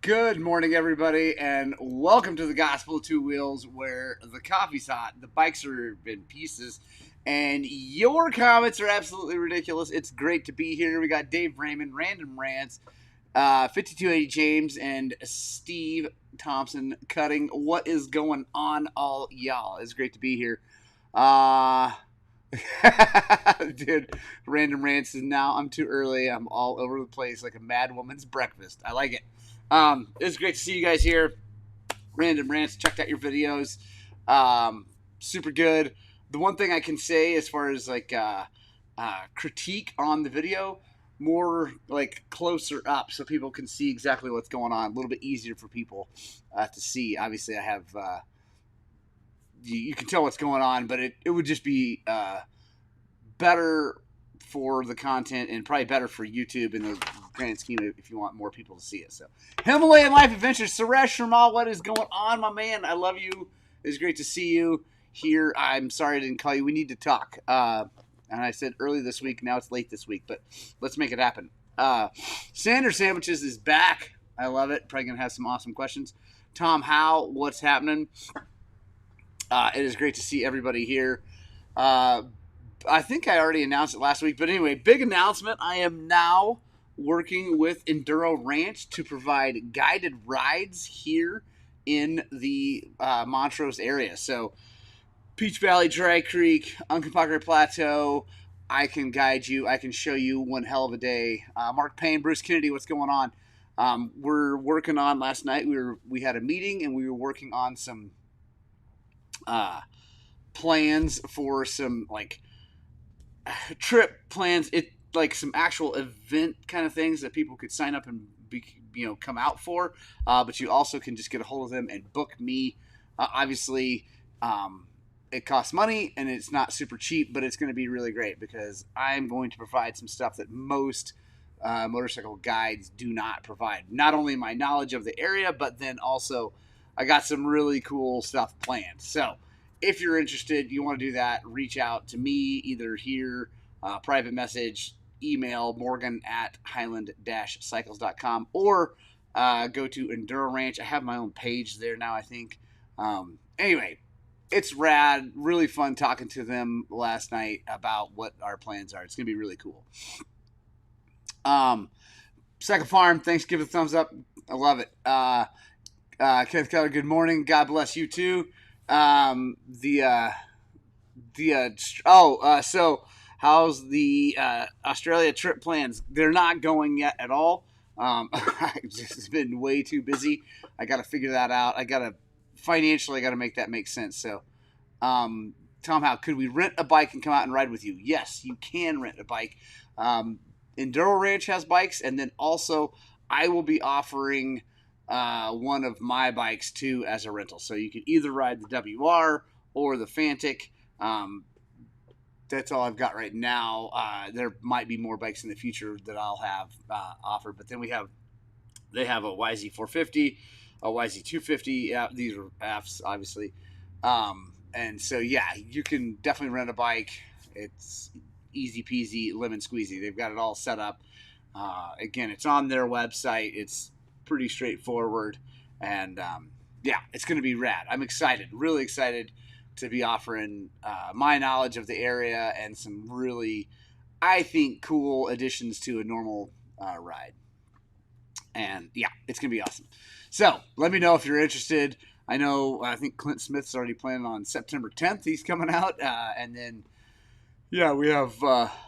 Good morning, everybody, and welcome to the Gospel of Two Wheels, where the coffee's hot, the bikes are in pieces, and your comments are absolutely ridiculous. It's great to be here. We got Dave Raymond, Random Rants, 5280 James, and Steve Thompson cutting. What is going on, all y'all? It's great to be here. Uh, Dude, Random Rants is now. I'm too early. I'm all over the place like a mad woman's breakfast. I like it. It's great to see you guys here. Random Rants, checked out your videos. Super good. The one thing I can say as far as like critique on the video, more like closer up so people can see exactly what's going on. A little bit easier for people to see. Obviously, I have you can tell what's going on, but it would just be better for the content and probably better for YouTube in the grand scheme if you want more people to see it. So, Himalayan Life Adventures, Suresh Sharma, what is going on, my man? I love you. It's great to see you here. I'm sorry I didn't call you. We need to talk. And I said early this week. Now it's late this week, but let's make it happen. Sanders Sandwiches is back. I love it. Probably going to have some awesome questions. Tom Howe, what's happening? It is great to see everybody here. I think I already announced it last week, but anyway, big announcement. I am now working with Enduro Ranch to provide guided rides here in the Montrose area. So, Peach Valley, Dry Creek, Uncompahgre Plateau. I can guide you. I can show you one hell of a day. Mark Payne, Bruce Kennedy, what's going on? We're working on last night. We had a meeting and we were working on some plans for some like trip plans, it like some actual event kind of things that people could sign up and come out for, but you also can just get a hold of them and book me. Obviously it costs money and it's not super cheap, but it's going to be really great because I'm going to provide some stuff that most motorcycle guides do not provide. Not only my knowledge of the area, but then also I got some really cool stuff planned. So if you're interested, you want to do that, reach out to me either here, private message, email Morgan at Highland-cycles.com, or go to Enduro Ranch. I have my own page there now, I think. Anyway, it's rad. Really fun talking to them last night about what our plans are. It's going to be really cool. Cycle Farm, thanks. Give it a thumbs up. I love it. Kenneth Keller, good morning. God bless you too. So how's the Australia trip plans? They're not going yet at all. I've just been way too busy. I got to figure that out. I got to make that make sense. So, Tom, how could we rent a bike and come out and ride with you? Yes, you can rent a bike. Enduro Ranch has bikes, and then also I will be offering one of my bikes too as a rental. So you can either ride the WR or the Fantic. That's all I've got right now. There might be more bikes in the future that I'll have offered, but then they have a YZ450, a YZ250. Yeah, these are Fs, obviously. And so, yeah, you can definitely rent a bike. It's easy peasy, lemon squeezy. They've got it all set up. Again, it's on their website. It's pretty straightforward, and yeah, it's going to be rad. I'm excited, really excited to be offering my knowledge of the area and some really, I think, cool additions to a normal ride. And yeah, it's going to be awesome. So let me know if you're interested. I think Clint Smith's already planning on September 10th. He's coming out, and then yeah, we have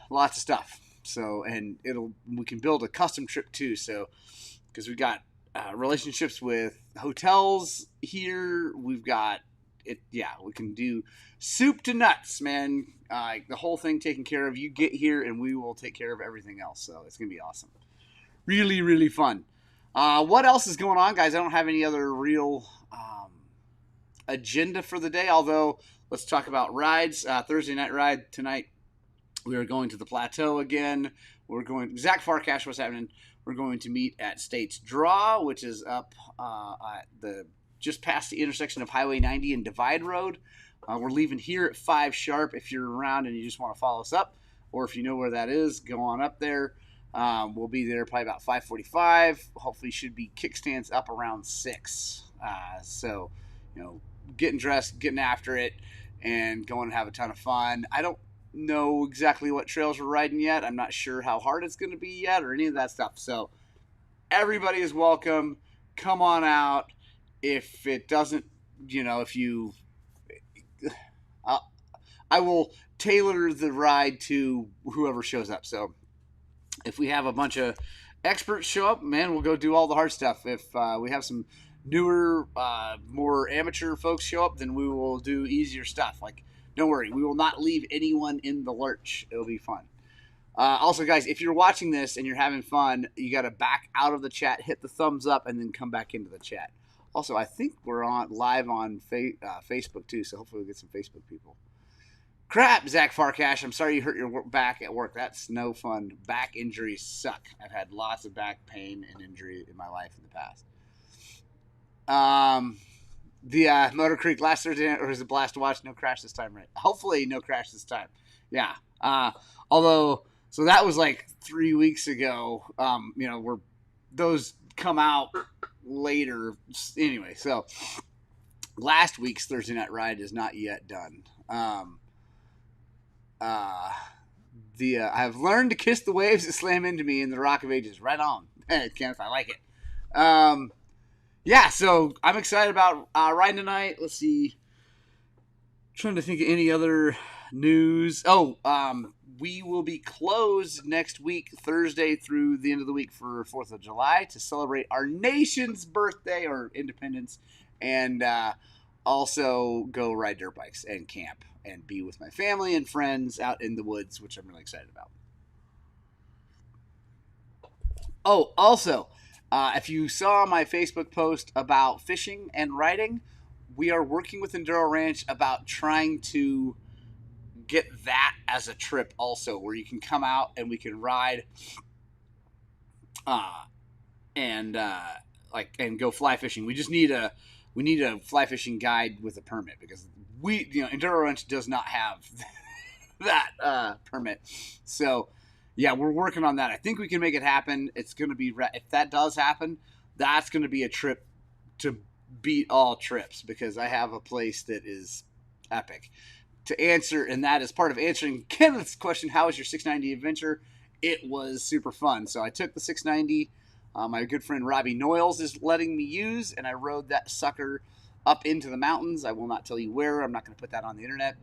lots of stuff. So, and we can build a custom trip too. So, because we got relationships with hotels here, we've got it. Yeah, we can do soup to nuts, man. The whole thing taken care of. You get here, and we will take care of everything else. So it's gonna be awesome. Really, really fun. What else is going on, guys? I don't have any other real agenda for the day. Although, let's talk about rides. Thursday night ride tonight. We are going to the Plateau again. We're going. Zach Farkash, what's happening? We're going to meet at States Draw, which is up just past the intersection of Highway 90 and Divide Road. We're leaving here at 5 sharp. If you're around and you just want to follow us up, or if you know where that is, go on up there. We'll be there probably about 5:45. Hopefully, should be kickstands up around 6. So, getting dressed, getting after it, and going to have a ton of fun. I don't know exactly what trails we're riding yet. I'm not sure how hard it's going to be yet or any of that stuff. So, everybody is welcome. Come on out. If it doesn't, if you, I will tailor the ride to whoever shows up. So, if we have a bunch of experts show up, man, we'll go do all the hard stuff. If we have some newer, more amateur folks show up, then we will do easier stuff. Like, don't worry, we will not leave anyone in the lurch. It'll be fun. Also, guys, if you're watching this and you're having fun, you got to back out of the chat, hit the thumbs up, and then come back into the chat. Also, I think we're live on Facebook, too, so hopefully we'll get some Facebook people. Crap, Zach Farkash, I'm sorry you hurt your back at work. That's no fun. Back injuries suck. I've had lots of back pain and injury in my life in the past. The Motor Creek last Thursday night, or was it Blast to Watch? No crash this time, right? Hopefully no crash this time. Yeah. Although, so that was like 3 weeks ago. Those come out later. Anyway, so last week's Thursday night ride is not yet done. I've learned to kiss the waves that slam into me in the Rock of Ages. Right on. Kenneth, I like it. Yeah, so I'm excited about riding tonight. Let's see. Trying to think of any other news. We will be closed next week, Thursday through the end of the week for 4th of July to celebrate our nation's birthday or independence, and also go ride dirt bikes and camp and be with my family and friends out in the woods, which I'm really excited about. Oh, also, if you saw my Facebook post about fishing and riding, we are working with Enduro Ranch about trying to get that as a trip also, where you can come out and we can ride and go fly fishing. We just need a fly fishing guide with a permit, because Enduro Ranch does not have that permit. So yeah, we're working on that. I think we can make it happen. It's going to be, if that does happen, that's going to be a trip to beat all trips, because I have a place that is epic to answer, and that is part of answering Kenneth's question, how was your 690 adventure? It was super fun. So I took the 690, my good friend Robbie Noyles is letting me use, and I rode that sucker up into the mountains. I will not tell you where. I'm not going to put that on the internet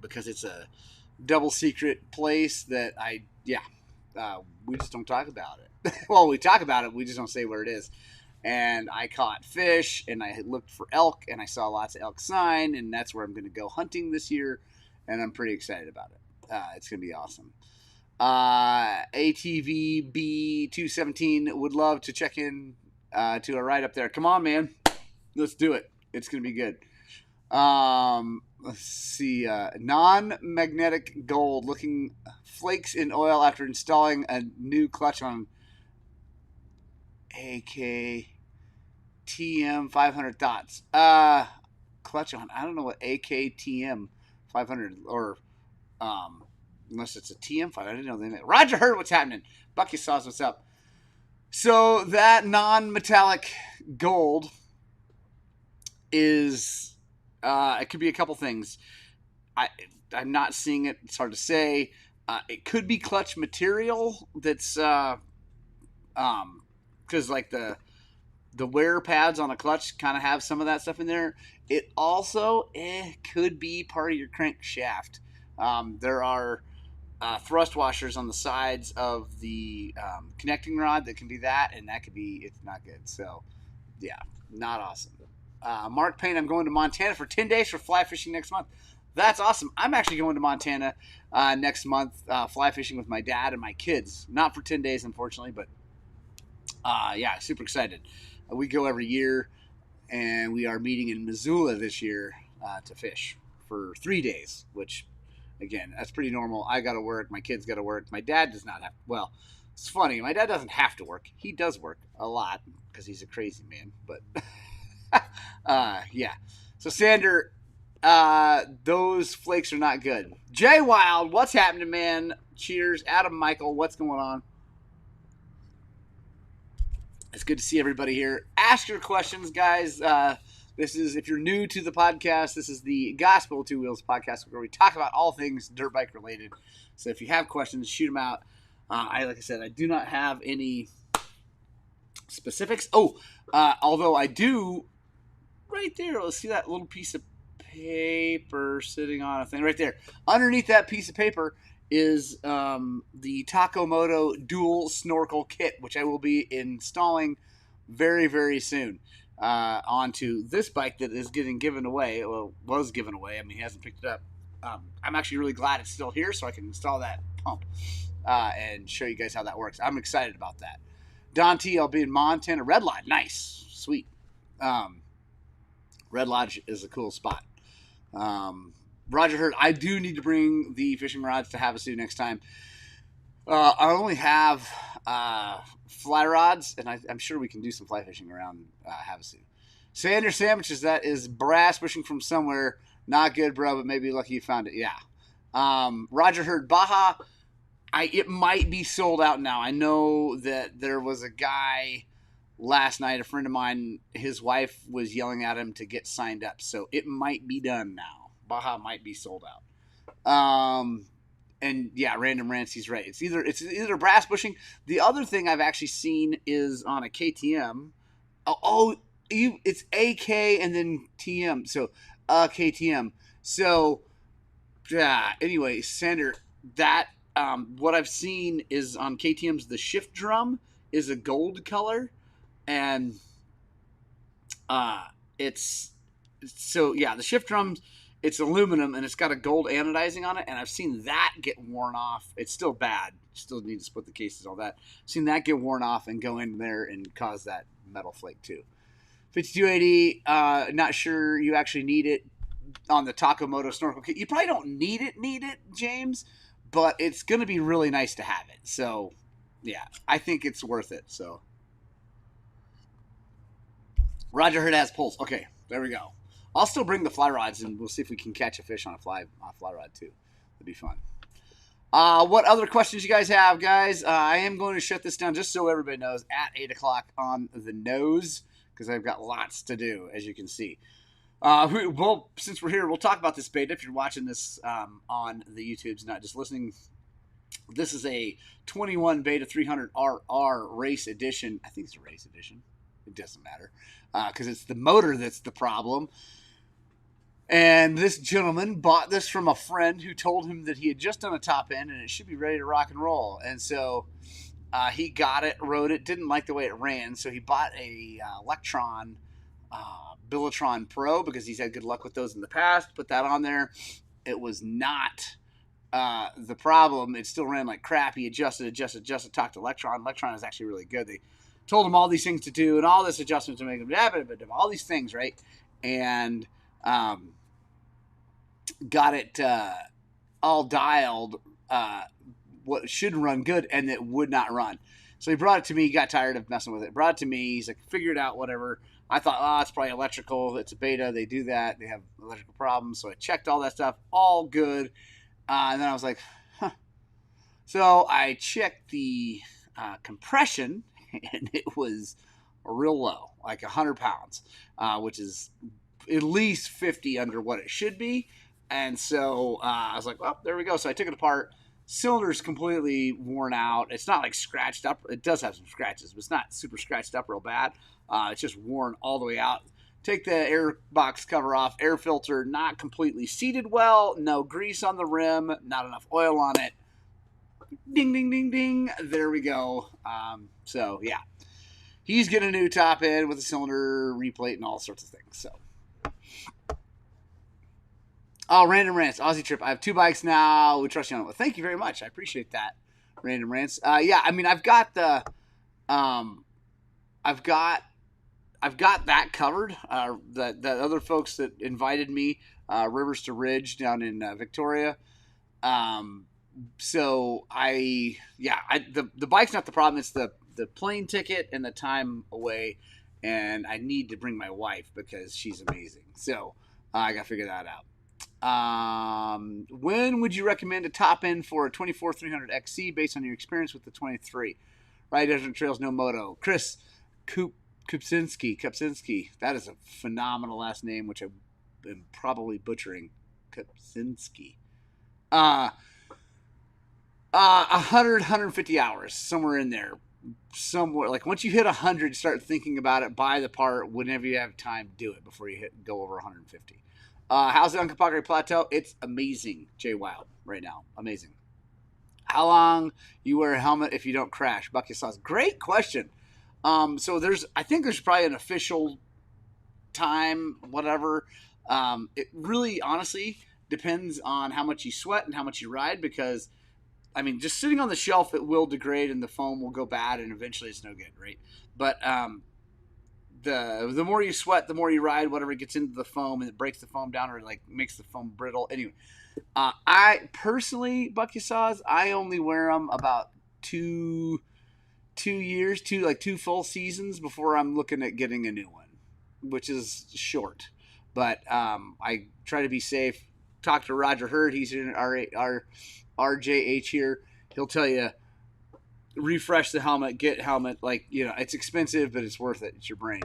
because it's a double secret place that we just don't talk about it. Well, we talk about it, we just don't say where it is. And I caught fish, and I looked for elk, and I saw lots of elk sign, and that's where I'm going to go hunting this year, and I'm pretty excited about it. It's going to be awesome. ATV B217 would love to check in to a ride up there. Come on, man. Let's do it. It's going to be good. Let's see. Non-magnetic gold looking flakes in oil after installing a new clutch on AK TM 500 thoughts. Clutch on. I don't know what AK TM 500 or unless it's a TM 500. I didn't know the name. Roger heard what's happening. Bucky saws what's up. So that non-metallic gold is it could be a couple things. I'm not seeing it. It's hard to say. It could be clutch material that's because like the wear pads on a clutch kind of have some of that stuff in there. It also could be part of your crankshaft. There are thrust washers on the sides of the connecting rod that can do that, and that could be, it's not good. So yeah, not awesome. Mark Payne, I'm going to Montana for 10 days for fly fishing next month. That's awesome. I'm actually going to Montana next month, fly fishing with my dad and my kids. Not for 10 days, unfortunately, but yeah, super excited. We go every year, and we are meeting in Missoula this year to fish for 3 days, which, again, that's pretty normal. I got to work. My kids got to work. My dad does not have, well, it's funny. My dad doesn't have to work. He does work a lot because he's a crazy man, but yeah. So, Sander, those flakes are not good. Jay Wild, what's happening, man? Cheers. Adam Michael, what's going on? It's good to see everybody here. Ask your questions, guys. This is, if you're new to the podcast, this is the Gospel of Two Wheels podcast where we talk about all things dirt bike related. So if you have questions, shoot them out. Like I said, I do not have any specifics. Although I do, right there, let's see that little piece of paper sitting on a thing right there. Underneath that piece of paper is the Takomoto dual snorkel kit, which I will be installing very, very soon onto this bike that is getting given away. Well, was given away. I mean, he hasn't picked it up. I'm actually really glad it's still here so I can install that pump and show you guys how that works. I'm excited about that. Don T, I'll be in Montana. Red Lodge, nice. Sweet. Red Lodge is a cool spot. Roger Hurd, I do need to bring the fishing rods to Havasu next time. I only have fly rods, and I'm sure we can do some fly fishing around Havasu. Sander Sandwiches, that is brass bushing from somewhere. Not good, bro, but maybe lucky you found it. Yeah. Roger Hurd, Baja, it might be sold out now. I know that there was a guy last night, a friend of mine, his wife was yelling at him to get signed up, so it might be done now. Baja might be sold out. And yeah, Random Rants, he's right. It's either brass bushing. The other thing I've actually seen is on a KTM. It's AK and then TM. So KTM. So yeah. Anyway, Sander, that what I've seen is on KTM's the shift drum is a gold color, and it's so yeah, the shift drums. It's aluminum, and it's got a gold anodizing on it, and I've seen that get worn off. It's still bad. Still need to split the cases, all that. I've seen that get worn off and go in there and cause that metal flake, too. 5280, not sure you actually need it on the Takomoto snorkel kit. You probably don't need it, James, but it's going to be really nice to have it. So, yeah, I think it's worth it. So, Roger Hurd has pulls. Okay, there we go. I'll still bring the fly rods, and we'll see if we can catch a fish on a fly rod, too. It'll be fun. What other questions you guys have, guys? I am going to shut this down just so everybody knows at 8 o'clock on the nose, because I've got lots to do, as you can see. Well, since we're here, we'll talk about this beta. If you're watching this on the YouTubes, not just listening, this is a 21 Beta 300RR race edition. I think it's a race edition. It doesn't matter, because it's the motor that's the problem. And this gentleman bought this from a friend who told him that he had just done a top end and it should be ready to rock and roll. And so he got it, rode it, didn't like the way it ran, so he bought a Electron Billatron Pro because he's had good luck with those in the past. Put that on there. It was not the problem. It still ran like crap. He adjusted, talked to Electron. Electron is actually really good. They told him all these things to do and all this adjustment to make him all these things, right? And got it all dialed what should run good, and it would not run. So he brought it to me. He got tired of messing with it. Brought it to me. He's like, figure it out, whatever. I thought, it's probably electrical. It's a beta. They do that. They have electrical problems. So I checked all that stuff. All good. And then I was like, huh. So I checked the compression, and it was real low, like 100 pounds, which is at least 50 under what it should be. And so I was like, well, there we go. So I took it apart. Cylinder's completely worn out. It's not like scratched up. It does have some scratches, but it's not super scratched up real bad. It's just worn all the way out. Take the air box cover off. Air filter not completely seated well. No grease on the rim. Not enough oil on it. Ding, ding, ding, ding. There we go. So, yeah. He's getting a new top end with a cylinder replate and all sorts of things. So. Oh, Random Rants, Aussie Trip. I have 2 bikes now. We trust you on it. Well, thank you very much. I appreciate that, Random Rants. Yeah, I mean, I've got the, I've got that covered. The other folks that invited me, Rivers to Ridge down in Victoria. So the bike's not the problem. It's the plane ticket and the time away, and I need to bring my wife because she's amazing. So I got to figure that out. When would you recommend a top end for a 24 300 XC based on your experience with the 23? Right, desert trails, no moto. Chris, Kupczynski. That is a phenomenal last name, which I am probably butchering. Kupczynski. 150 hours, somewhere in there. Somewhere, like once you hit 100, start thinking about it, buy the part whenever you have time, do it before you go over 150. How's it on Kapagre Plateau? It's amazing, Jay Wild, right now. Amazing. How long you wear a helmet if you don't crash? Bucky Sauce. Great question. So I think there's probably an official time, whatever. It really, honestly, depends on how much you sweat and how much you ride, because I mean, just sitting on the shelf, it will degrade and the foam will go bad, and eventually it's no good, right? But the more you sweat, the more you ride, whatever gets into the foam, and it breaks the foam down or like makes the foam brittle. Anyway, I personally, Bucky Saws, I only wear them about two years, two full seasons before I'm looking at getting a new one, which is short. But I try to be safe. Talk to Roger Hurd. He's in our RJH here. He'll tell you, refresh the helmet, get helmet. Like, it's expensive, but it's worth it. It's your brain.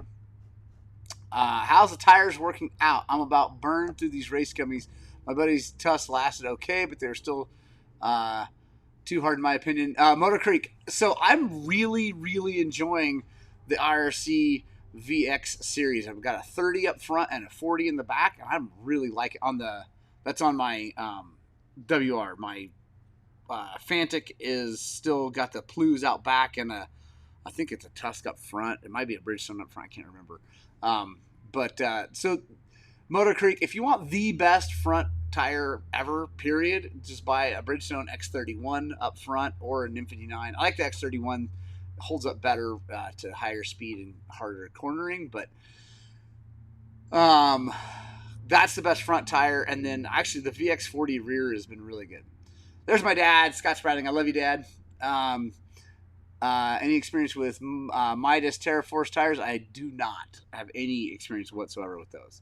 How's the tires working out? I'm about burned through these race gummies. My buddy's tuss lasted okay, but they're still too hard in my opinion. Motor Creek. So I'm really, really enjoying the IRC VX series. I've got a 30 up front and a 40 in the back, and I'm really liking that's on my WR. My Fantic is still got the plues out back and I think it's a Tusk up front. It might be a Bridgestone up front. I can't remember. So Motor Creek, if you want the best front tire ever, period, just buy a Bridgestone X31 up front or an M59. I like the X31. It holds up better to higher speed and harder cornering, but that's the best front tire. And then actually the VX40 rear has been really good. There's my dad, Scott Spradling. I love you, Dad. Any experience with Midas TerraForce tires? I do not have any experience whatsoever with those.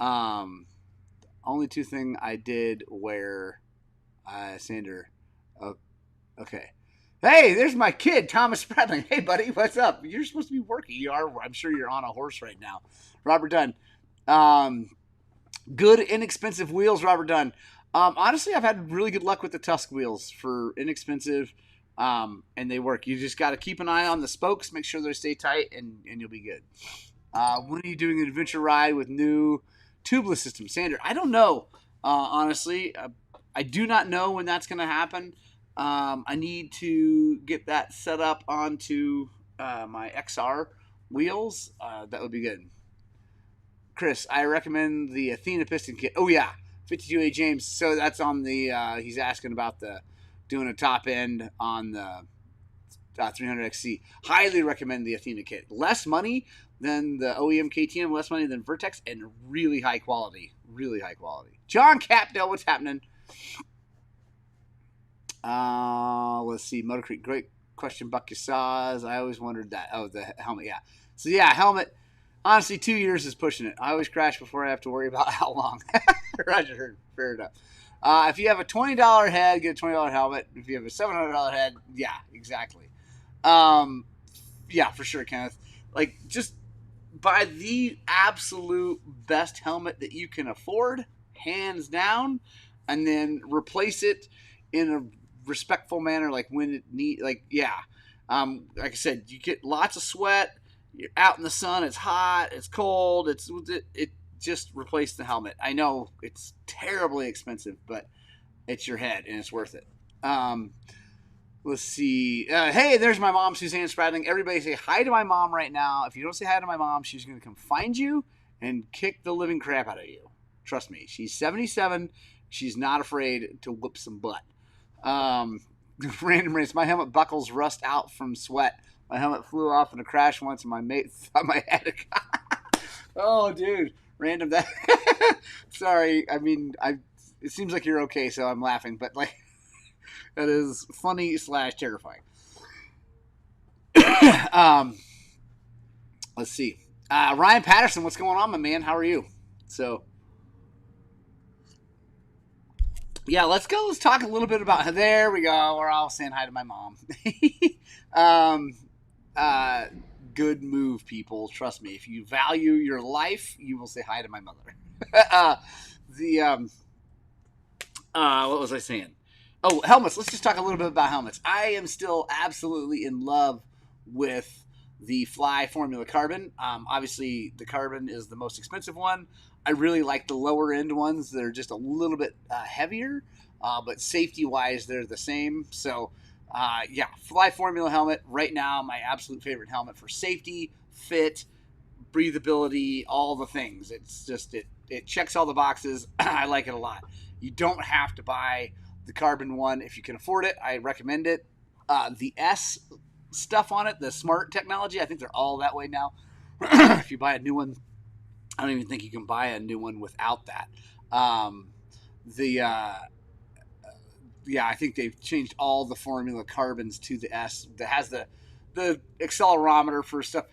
Only two thing I did wear, Sander. Oh, okay. Hey, there's my kid, Thomas Spradling. Hey, buddy, what's up? You're supposed to be working. You are. I'm sure you're on a horse right now. Robert Dunn. Good, inexpensive wheels, Robert Dunn. Honestly, I've had really good luck with the Tusk wheels for inexpensive, and they work. You just got to keep an eye on the spokes, make sure they stay tight, and you'll be good. When are you doing an adventure ride with new tubeless system? Sander, I don't know. Honestly, I do not know when that's going to happen. I need to get that set up onto my XR wheels. That would be good. Chris, I recommend the Athena piston kit. Oh, yeah. 52A James. So that's on the, he's asking about doing a top end on the 300XC. Highly recommend the Athena kit. Less money than the OEM KTM, less money than Vertex, and really high quality. Really high quality. John Capdell, what's happening? Let's see. Motor Creek, great question, Bucky Saws. I always wondered that. Oh, the helmet, yeah. So, yeah, helmet. Honestly, 2 years is pushing it. I always crash before I have to worry about how long. Roger Heard. Fair enough. If you have a $20 head, get a $20 helmet. If you have a $700 head, yeah, exactly. Yeah, for sure, Kenneth. Like, just buy the absolute best helmet that you can afford, hands down, and then replace it in a respectful manner, like when it need. Like, yeah. Like I said, you get lots of sweat. You're out in the sun. It's hot. It's cold. It just replace the helmet. I know it's terribly expensive, but it's your head and it's worth it. Let's see. Hey, there's my mom, Suzanne Spradling. Everybody say hi to my mom right now. If you don't say hi to my mom, she's going to come find you and kick the living crap out of you. Trust me. She's 77. She's not afraid to whoop some butt. Random race. My helmet buckles rust out from sweat. My helmet flew off in a crash once, and my mate thought my head. Oh, dude, random. That. Sorry, I mean, it seems like you're okay, so I'm laughing, but like, that is funny / terrifying. Let's see, Ryan Patterson, what's going on, my man? How are you? So, yeah, let's go. Let's talk a little bit about. There we go. We're all saying hi to my mom. good move, people. Trust me. If you value your life, you will say hi to my mother. The what was I saying? Oh, helmets. Let's just talk a little bit about helmets. I am still absolutely in love with the Fly Formula Carbon. Obviously, the Carbon is the most expensive one. I really like the lower end ones. They're just a little bit heavier, but safety wise, they're the same. So, yeah, Fly Formula helmet right now, my absolute favorite helmet for safety, fit, breathability, all the things. It's just it checks all the boxes. I like it a lot. You don't have to buy the Carbon one if you can afford it. I recommend it. The S stuff on it, the smart technology, I think they're all that way now. If you buy a new one, I don't even think you can buy a new one without that. Yeah, I think they've changed all the Formula Carbons to the S that has the accelerometer for stuff.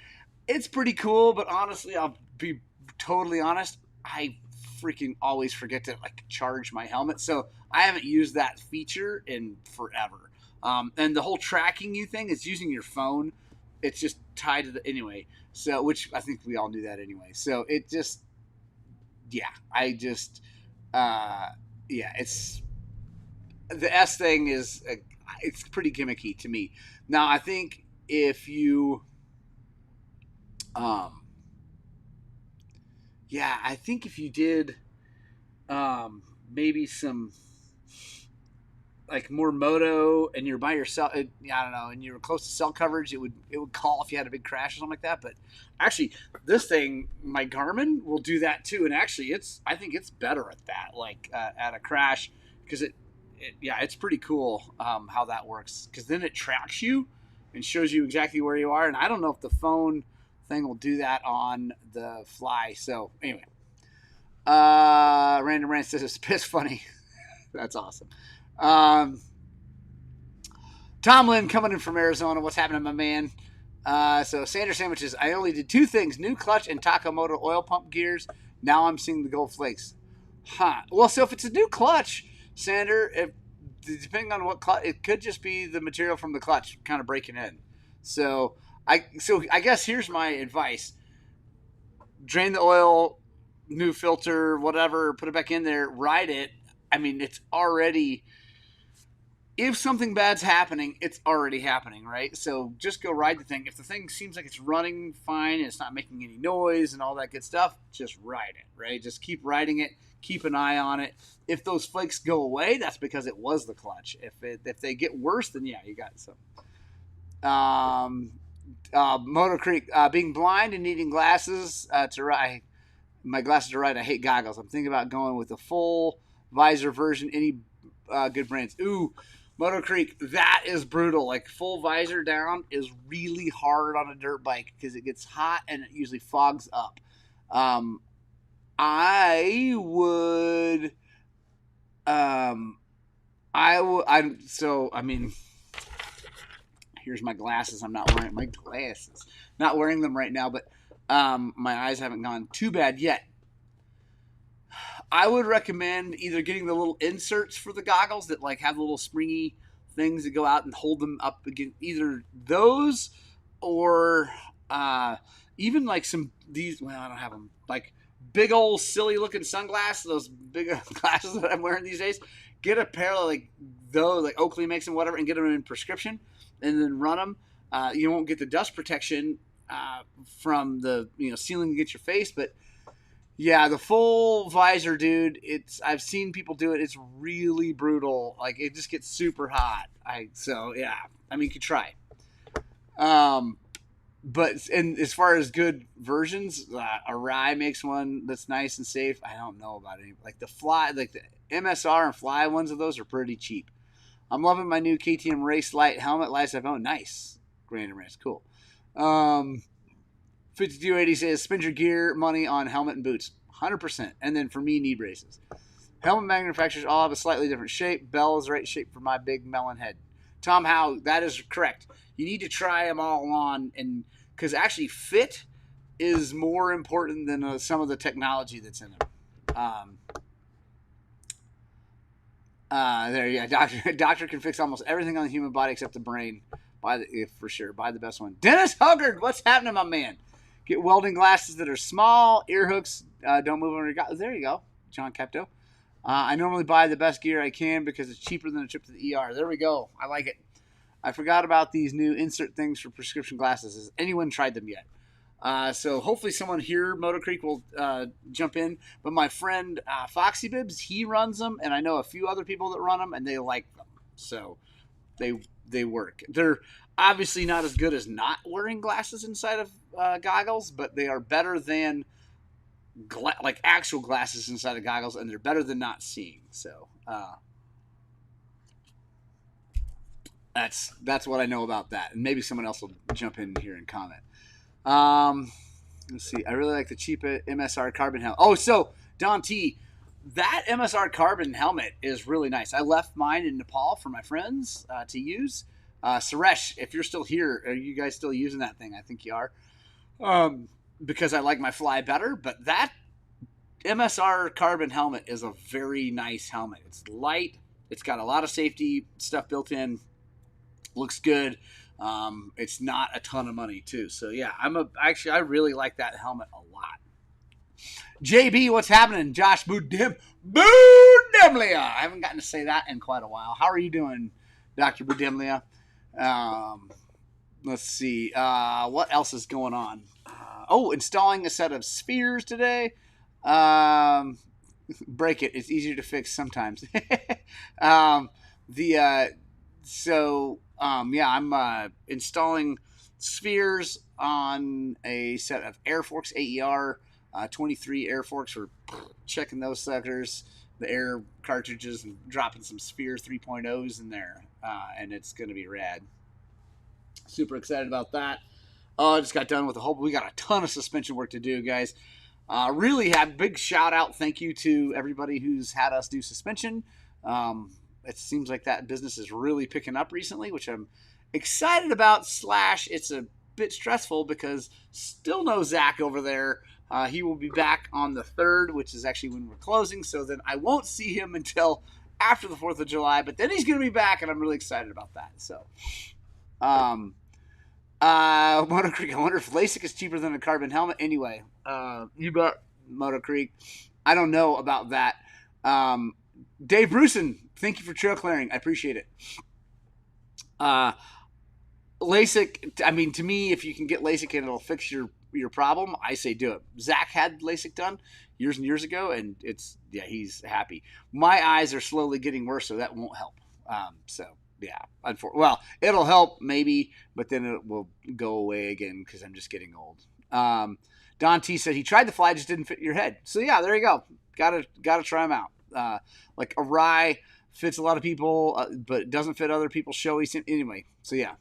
It's pretty cool, but honestly, I'll be totally honest, I freaking always forget to like charge my helmet, so I haven't used that feature in forever. And the whole tracking you thing is using your phone. It's just tied to the anyway. So, which I think we all knew that anyway. So it just, yeah, it's the S thing is it's pretty gimmicky to me. Now I think if you, yeah, I think if you did, maybe some like more moto and you're by yourself, I don't know, and you're close to cell coverage, it would call if you had a big crash or something like that. But actually, this thing, my Garmin will do that too, and actually, I think it's better at that, like at a crash, because it's pretty cool how that works, because then it tracks you and shows you exactly where you are. And I don't know if the phone thing will do that on the Fly. So anyway, Random Rant says it's piss funny. That's awesome. Tomlin coming in from Arizona. What's happening, my man? So Sander Sandwiches. I only did 2 things: new clutch and Takamoto oil pump gears. Now I'm seeing the gold flakes. Huh. Well, so if it's a new clutch, Sander, depending on what clutch, it could just be the material from the clutch kind of breaking in. So I guess here's my advice: drain the oil, new filter, whatever, put it back in there, ride it. I mean, it's already, if something bad's happening, it's already happening, right? So just go ride the thing. If the thing seems like it's running fine and it's not making any noise and all that good stuff, just ride it, right? Just keep riding it. Keep an eye on it. If those flakes go away, that's because it was the clutch. If they get worse, then yeah, you got some. Moto Creek, being blind and needing glasses to ride. My glasses to ride. I hate goggles. I'm thinking about going with a full visor version. Any good brands? Ooh, Moto Creek. That is brutal. Like full visor down is really hard on a dirt bike because it gets hot and it usually fogs up. I would. I mean, here's my glasses. I'm not wearing my glasses. Not wearing them right now, but my eyes haven't gone too bad yet. I would recommend either getting the little inserts for the goggles that like have little springy things that go out and hold them up against, either those or even like some these. Well, I don't have them. Like big old silly looking sunglasses. Those big glasses that I'm wearing these days. Get a pair of like those, like Oakley makes them, whatever, and get them in prescription, and then run them. You won't get the dust protection from the sealing against your face, but yeah, the full visor, dude. I've seen people do it. It's really brutal. Like it just gets super hot. Yeah. I mean, you could try. But and as far as good versions, Arai makes one that's nice and safe. I don't know about any like the Fly, like the MSR and Fly ones of those are pretty cheap. I'm loving my new KTM Race Light helmet. Lights I've owned. Nice. Random Race. Cool. 5280 says spend your gear money on helmet and boots. 100%. And then for me, knee braces. Helmet manufacturers all have a slightly different shape. Bell is the right shape for my big melon head. Tom Howe, that is correct. You need to try them all on, and because actually fit is more important than some of the technology that's in them. Doctor can fix almost everything on the human body except the brain. for sure. Buy the best one. Dennis Huggard, what's happening, my man? Get welding glasses that are small, ear hooks, don't move on your goggles. There you go, John Kepto. I normally buy the best gear I can because it's cheaper than a trip to the ER. There we go. I like it. I forgot about these new insert things for prescription glasses. Has anyone tried them yet? So hopefully someone here, Moto Creek, will jump in. But my friend Foxy Bibs, he runs them, and I know a few other people that run them, and they like them. So they work. They're obviously not as good as not wearing glasses inside of goggles, but they are better than like actual glasses inside of goggles, and they're better than not seeing. So that's what I know about that. And maybe someone else will jump in here and comment. Let's see. I really like the cheap MSR carbon helmet. Oh, so Don T, that MSR carbon helmet is really nice. I left mine in Nepal for my friends to use. Suresh, if you're still here, are you guys still using that thing? I think you are. Because I like my fly better, but that MSR carbon helmet is a very nice helmet. It's light. It's got a lot of safety stuff built in. Looks good. It's not a ton of money too. So yeah, I really like that helmet a lot. JB, what's happening? Josh Budimlia. I haven't gotten to say that in quite a while. How are you doing, Dr. Budimlia? Let's see. What else is going on? Installing a set of spheres today. Break it. It's easier to fix sometimes. I'm installing spheres on a set of Air Forks AER 23 Air Forks. We're checking those suckers, the air cartridges, and dropping some Sphere 3.0s in there, and it's going to be rad. Super excited about that. I just got done with we got a ton of suspension work to do, guys. Really have big shout out. Thank you to everybody who's had us do suspension. It seems like that business is really picking up recently, which I'm excited about. / it's a bit stressful because still no Zach over there. He will be back on the 3rd, which is actually when we're closing. So then I won't see him until after the 4th of July, but then he's going to be back, and I'm really excited about that. So, Moto Creek, I wonder if LASIK is cheaper than a carbon helmet. Anyway, you bet, Moto Creek. I don't know about that. Dave Bruson, thank you for trail clearing. I appreciate it. LASIK, I mean, to me, if you can get LASIK and it'll fix your problem, I say do it. Zach had LASIK done years and years ago, and he's happy. My eyes are slowly getting worse, so that won't help. Well, it'll help maybe, but then it will go away again because I'm just getting old. Don T said he tried the fly, just didn't fit your head. So yeah, there you go. Gotta try them out. Like a rye fits a lot of people, but it doesn't fit other people's showy. Anyway, so yeah.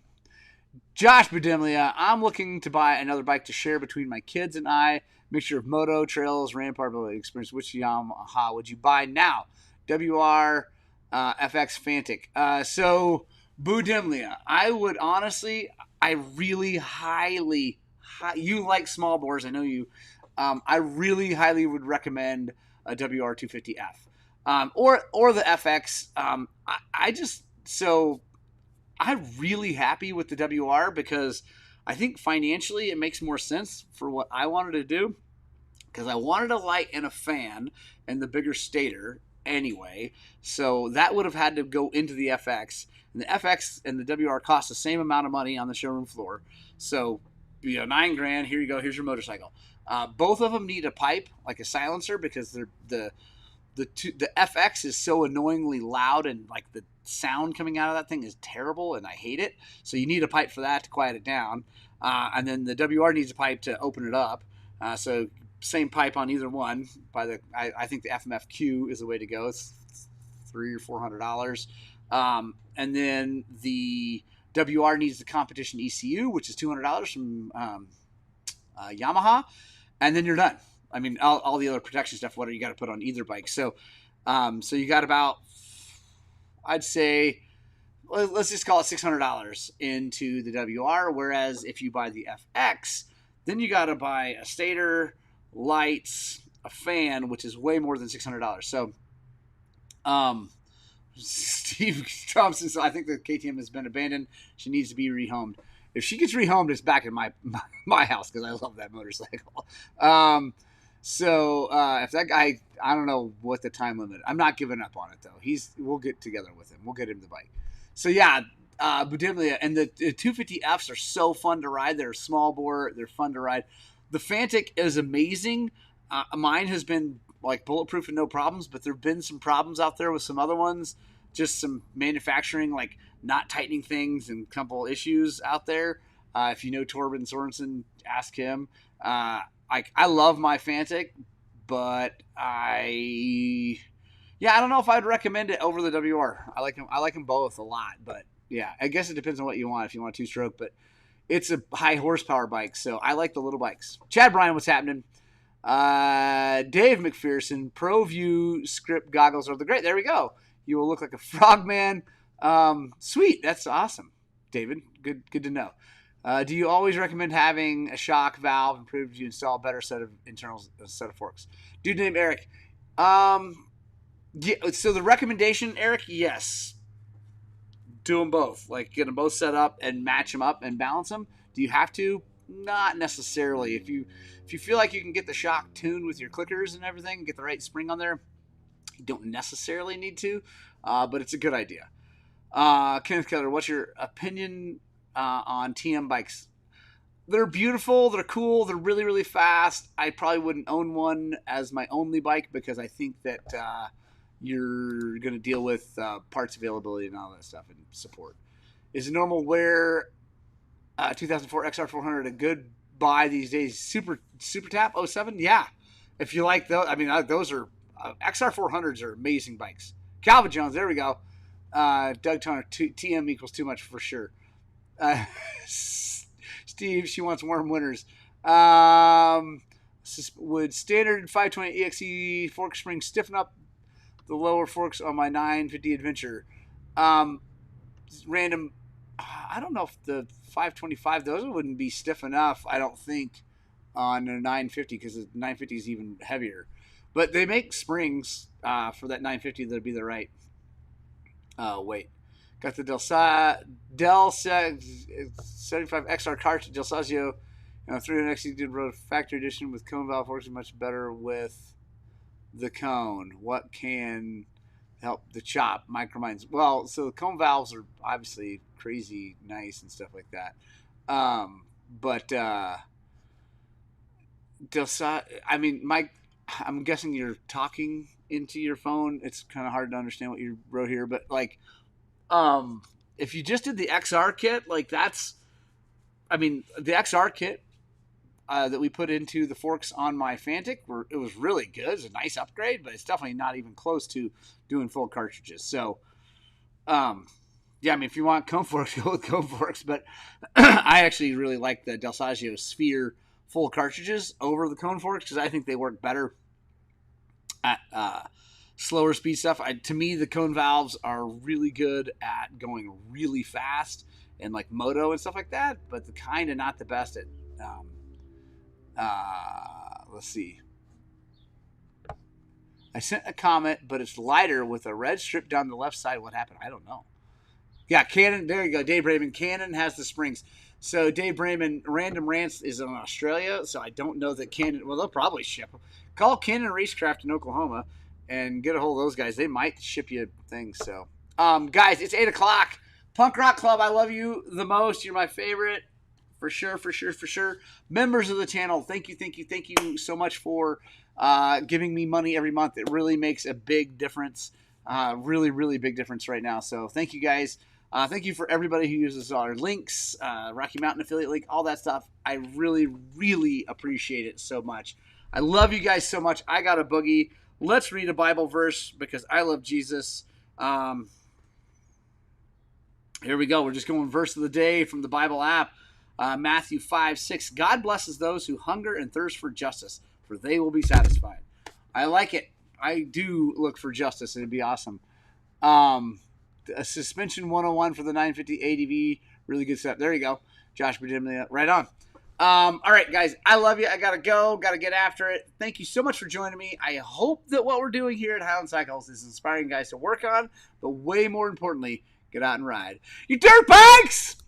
Josh Budimlia, I'm looking to buy another bike to share between my kids and I. Mixture of moto, trails, rampart experience. Which Yamaha would you buy now? WR, FX, Fantic. So Budimlia, I would honestly, I really highly, you like small bores, I know you. I really highly would recommend a WR250F, or the FX. I'm really happy with the WR because I think financially it makes more sense for what I wanted to do, because I wanted a light and a fan and the bigger stator anyway. So that would have had to go into the FX, and the FX and the WR cost the same amount of money on the showroom floor. So, $9,000. Here you go. Here's your motorcycle. Both of them need a pipe, like a silencer, because the FX is so annoyingly loud, and like the sound coming out of that thing is terrible, and I hate it. So you need a pipe for that to quiet it down, and then the WR needs a pipe to open it up. So same pipe on either one. I think the FMFQ is the way to go. It's $300 or $400, and then the WR needs the competition ECU, which is $200 from Yamaha, and then you're done. I mean, all the other protection stuff, what do you got to put on either bike? So you got about, I'd say, let's just call it $600 into the WR. Whereas if you buy the FX, then you got to buy a stator, lights, a fan, which is way more than $600. So, Steve Thompson says, I think the KTM has been abandoned. She needs to be rehomed. If she gets rehomed, it's back in my house because I love that motorcycle. If that guy, I don't know what the time limit. I'm not giving up on it though. We'll get together with him. We'll get him the bike. So yeah, Budimlia and the 250Fs are so fun to ride. They're small bore. They're fun to ride. The Fantic is amazing. Mine has been like bulletproof and no problems, but there've been some problems out there with some other ones. Just some manufacturing, like not tightening things and a couple issues out there. If you know Torben Sorensen, ask him. I love my Fantic, but I don't know if I'd recommend it over the WR. I like them both a lot, but yeah, I guess it depends on what you want. If you want a 2-stroke, but it's a high horsepower bike, so I like the little bikes. Chad Bryan, what's happening? Dave McPherson, ProView script goggles are the great. There we go. You will look like a frogman. Sweet. That's awesome, David. Good to know. Do you always recommend having a shock valve and prove you install a better set of set of forks? Dude named Eric. Yeah, so the recommendation, Eric, yes. Do them both. Like, get them both set up and match them up and balance them. Do you have to? Not necessarily. If you feel like you can get the shock tuned with your clickers and everything, get the right spring on there, you don't necessarily need to, but it's a good idea. Kenneth Keller, what's your opinion on TM bikes? They're beautiful. They're cool. They're really, really fast. I probably wouldn't own one as my only bike because I think that you're going to deal with parts availability and all that stuff and support. Is a normal wear 2004 XR400 a good buy these days? Super Tap 07? Yeah. If you like those, I mean, those are XR400s are amazing bikes. Calvin Jones, there we go. Doug Toner, TM equals too much for sure. Steve, she wants warm winters. Would standard 520 EXE fork spring stiffen up the lower forks on my 950 Adventure? Random. I don't know if the 525, those wouldn't be stiff enough, I don't think, on a 950 because the 950 is even heavier. But they make springs for that 950 that'll be the right weight. Got the Del 75 XR cartridge, Del Sazio, 300 XE did road factory edition with cone valve forks, much better with the cone. What can help the chop? Micromines. Well, so the cone valves are obviously crazy nice and stuff like that. I mean, Mike, I'm guessing you're talking into your phone. It's kind of hard to understand what you wrote here, but like, if you just did the XR kit, like the XR kit that we put into the forks on my Fantic, it was really good. It's a nice upgrade, but it's definitely not even close to doing full cartridges. So, yeah, I mean, if you want cone forks, go with cone forks, but I actually really like the Del Saggio Sphere full cartridges over the cone forks because I think they work better at slower speed stuff. To me, the cone valves are really good at going really fast and like moto and stuff like that, but kind of not the best at let's see. I sent a comment, but it's lighter with a red strip down the left side. What happened? I don't know. Yeah, Canon. There you go. Dave Brayman. Canon has the springs. So Dave Brayman, Random Rants is in Australia, so I don't know that Canon. Well, they'll probably ship them. Call Canon Racecraft in Oklahoma and get a hold of those guys. They might ship you things. So, guys, it's 8:00. Punk Rock Club, I love you the most. You're my favorite. For sure. Members of the channel, thank you so much for giving me money every month. It really makes a big difference. Really big difference right now. So thank you guys. Thank you for everybody who uses our links, Rocky Mountain affiliate link, all that stuff. I really appreciate it so much. I love you guys so much. I got a boogie. Let's read a Bible verse because I love Jesus. Here we go. We're just going verse of the day from the Bible app. Matthew 5:6. God blesses those who hunger and thirst for justice, for they will be satisfied. I like it. I do look for justice. It'd be awesome. A suspension 101 for the 950 ADV. Really good stuff. There you go. Josh Berdimlia. Right on. All right, guys, I love you. I got to go. Got to get after it. Thank you so much for joining me. I hope that what we're doing here at Highland Cycles is inspiring guys to work on, but way more importantly, get out and ride your dirt bikes!